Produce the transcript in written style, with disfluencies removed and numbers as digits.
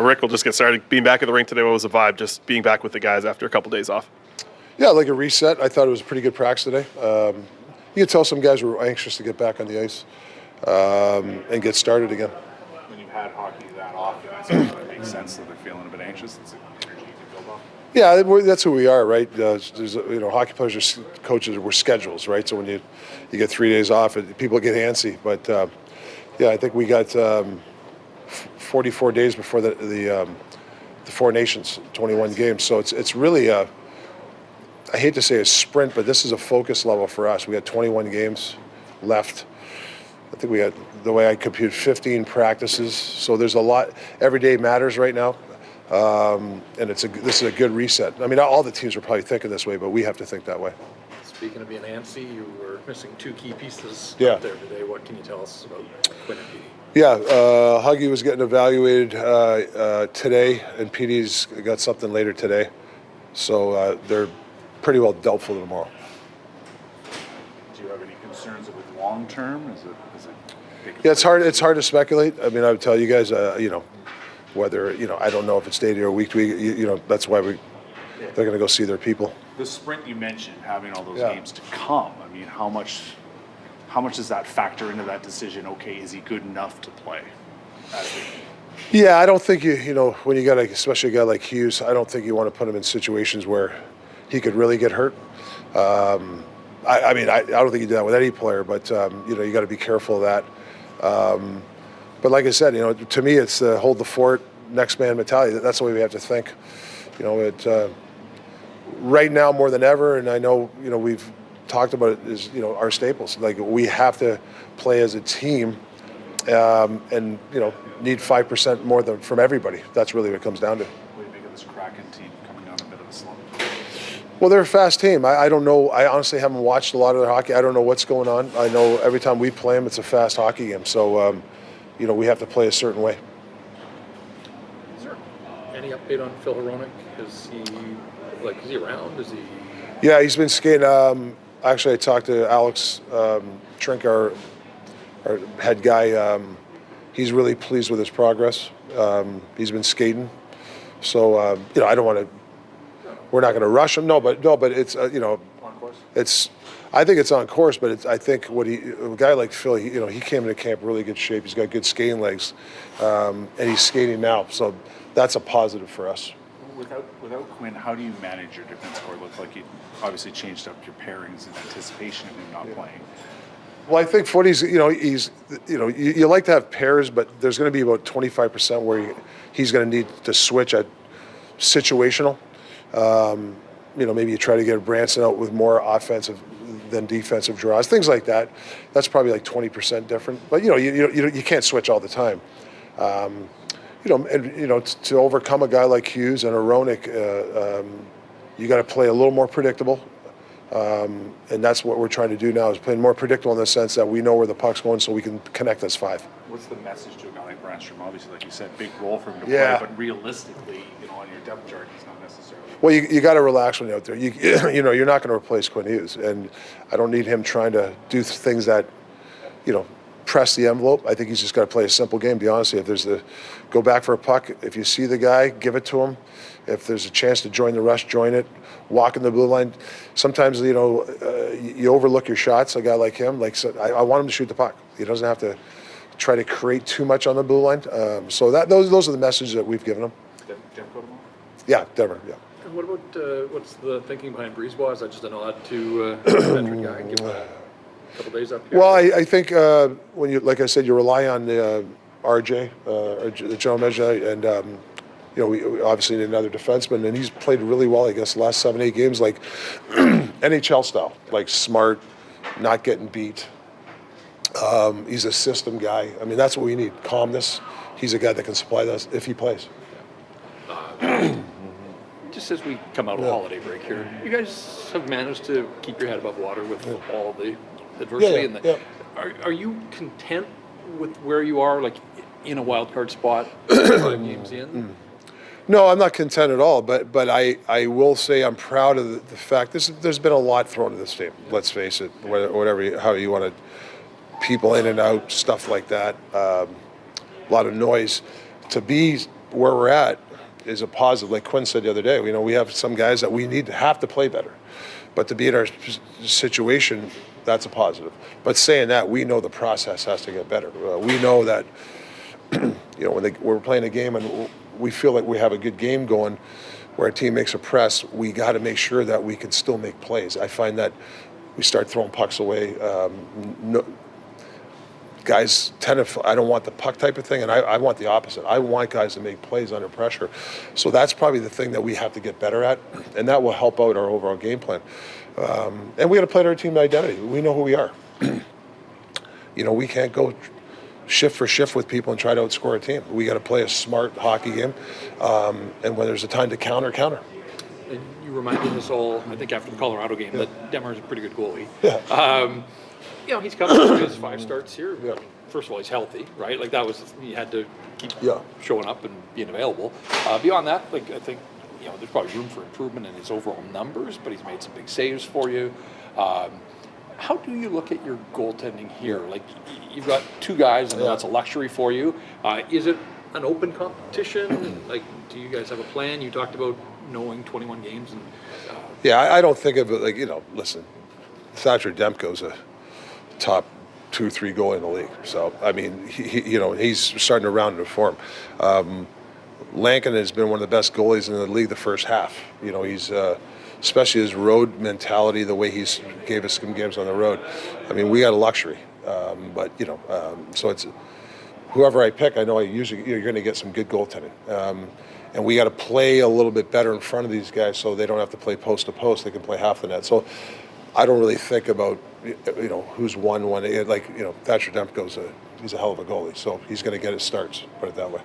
Rick, we'll just get started. Being back at the rink today, what was the vibe, just being back with the guys after a couple days off? Yeah, like a reset. I thought it was a pretty good practice today. You could tell some guys were anxious to get back on the ice and get started again. When you've had hockey that often, it makes sense that they're feeling a bit anxious. It's energy you can build off. Yeah, that's who we are, right? Hockey players, coaches, we're schedules, right? So when you get 3 days off, people get antsy. But yeah, I think we got 44 days before the Four Nations, 21 games. So it's really I hate to say a sprint, but this is a focus level for us. We got 21 games left. I think we got, the way I compute, 15 practices. So there's a lot. Every day matters right now. And this is a good reset. I mean, all the teams are probably thinking this way, but we have to think that way. Speaking of being antsy, you were missing two key pieces Yeah. out there today. What can you tell us about Quinn and Petey? Yeah, Huggy was getting evaluated today, and Petey's got something later today. So they're pretty well doubtful tomorrow. Do you have any concerns with long term? Is it Yeah, it's hard. It's hard to speculate. I mean, I would tell you guys, whether I don't know if it's day to day or week to week. That's why they're going to go see their people. The sprint you mentioned, having all those Yeah. games to come. I mean, how much does that factor into that decision? Okay, is he good enough to play? Yeah, I don't think when you got especially a guy like Hughes, I don't think you want to put him in situations where he could really get hurt. I don't think you do that with any player, but you got to be careful of that. But like I said, to me, it's hold the fort, next man mentality. That's the way we have to think. Right now more than ever, and I know we've talked about it, is our staples. Like, we have to play as a team, and need 5% more from everybody. That's really what it comes down to. What do you make of this Kraken team coming on a bit of a slump? Well, they're a fast team. I don't know. I honestly haven't watched a lot of their hockey. I don't know what's going on. I know every time we play them, it's a fast hockey game. So, we have to play a certain way. Is there any update on Phil Hronik? Is he around? Is he? Yeah, he's been skating. Actually, I talked to Alex Trink, our head guy. He's really pleased with his progress. He's been skating. So, I don't want to. We're not going to rush him. No, but it's On course? I think it's on course, but I think a guy like Phil, he came into camp really good shape. He's got good skating legs, and he's skating now. So that's a positive for us. Without Quinn, how do you manage your defense core? It looks like you obviously changed up your pairings in anticipation of him not playing. Well, I think footy's, you like to have pairs, but there's going to be about 25% where he's going to need to switch at situational. Maybe you try to get Branson out with more offensive than defensive draws, things like that. That's probably like 20% different. But you can't switch all the time. To overcome a guy like Hughes and Hronik, you got to play a little more predictable. And that's what we're trying to do now, is play more predictable in the sense that we know where the puck's going, so we can connect as five. What's the message to a guy like Brandstrom? Obviously, like you said, big role for him to Yeah. play, but realistically, on your depth chart, he's not necessarily. Well, you got to relax when you're out there. You're not going to replace Quinn Hughes, and I don't need him trying to do things that, press the envelope. I think he's just got to play a simple game. To be honest, if there's go back for a puck, if you see the guy, give it to him. If there's a chance to join the rush, join it. Walk in the blue line. Sometimes you overlook your shots. A guy like him, I want him to shoot the puck. He doesn't have to try to create too much on the blue line. So those are the messages that we've given him. Demko tomorrow? Yeah, Denver. Yeah. And what about what's the thinking behind Brisebois? Is that just a nod to the veteran guy and give him a couple days up here? Well, I think when like I said, you rely on the RJ, the general manager, and we obviously need another defenseman, and he's played really well, I guess, the last 7-8 games, like NHL style, like smart, not getting beat. He's a system guy. I mean, that's what we need, calmness. He's a guy that can supply us if he plays. Just as we come out of holiday break here, you guys have managed to keep your head above water with all the adversity. Are you content with where you are, like in a wild card spot, 5 games in? No, I'm not content at all. But I will say I'm proud of the fact there's been a lot thrown at this team. Let's face it, whatever how you want to, people in and out, stuff like that. A lot of noise. To be where we're at is a positive. Like Quinn said the other day, we have some guys that we have to play better. But to be in our situation, that's a positive. But saying that, we know the process has to get better. We know that, when we're playing a game and we feel like we have a good game going, where a team makes a press, we got to make sure that we can still make plays. I find that we start throwing pucks away. Guys tend to, I don't want the puck type of thing, and I want the opposite. I want guys to make plays under pressure. So that's probably the thing that we have to get better at, and that will help out our overall game plan. And we got to play to our team identity. We know who we are. We can't go shift for shift with people and try to outscore a team. We got to play a smart hockey game, and when there's a time to counter. And you reminded us all, I think after the Colorado game, that Demmer's a pretty good goalie. Yeah. He's coming to his 5 starts here. Yeah. I mean, first of all, he's healthy, right? Like that was, he had to keep Yeah. showing up and being available. Beyond that, I think, there's probably room for improvement in his overall numbers, but he's made some big saves for you. How do you look at your goaltending here? Like, you've got 2 guys, and that's a luxury for you. Is it an open competition? Like, do you guys have a plan? You talked about knowing 21 games. And Yeah, I don't think of it like, listen, Thatcher Demko's a top 2-3 goalie in the league. So, I mean, he's starting to round into form. Lankin has been one of the best goalies in the league the first half. He's especially his road mentality, the way he's gave us some games on the road. I mean, we got a luxury. So it's whoever I pick, I know you're going to get some good goaltending. And we got to play a little bit better in front of these guys so they don't have to play post to post. They can play half the net. So I don't really think about, who's won. Thatcher Demko's he's a hell of a goalie. So he's going to get his starts, put it that way.